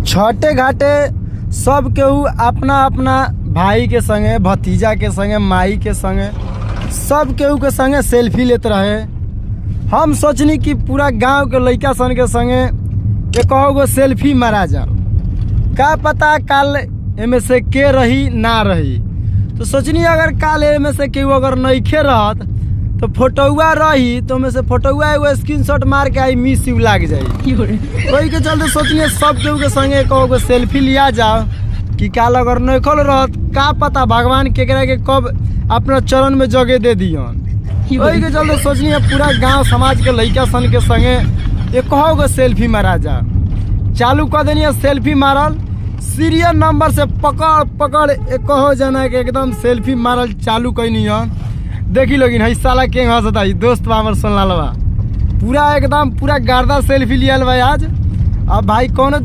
छठे घाटे सब केहू अपना अपना भाई के संगे, भतीजा के संगे, माई के संगे, सब केहू के संगे सेल्फी लेते रहे। हम सोचनी कि पूरा गांव के लड़का सन के संगे एक गो सेल्फी मारा जाओ, का पता काल एमे से के रही ना रही। तो सोचनी अगर काल एमे से केहू अगर नइखे रहत तो फोटोआ रही, तो में से फोटोआ एगो स्क्रीनशॉट मार के आई मिस यू लाग जाई। वही के चलते सोचनी सब केहू के संगे एक गो सेल्फी लिया जाओ कि काल अगर नइखल रहत का पता भगवान केकरा के कब अपना चरण में जगह दे दियन। वही के चलते सोचनी पूरा गांव समाज के लड़का सन के संगे एक गो सेल्फी मारा जा। चालू कर देनी सेल्फी मारल, सीरियल नंबर से पकड़ पकड़ एक जना के एकदम सेल्फी मारल चालू कैनी। देखी लोगिन है साला के हंसता दोस्त बा हमर सुनला पूरा एकदम पूरा गर्दा सेल्फी लियल भाई आज। अब भाई कौन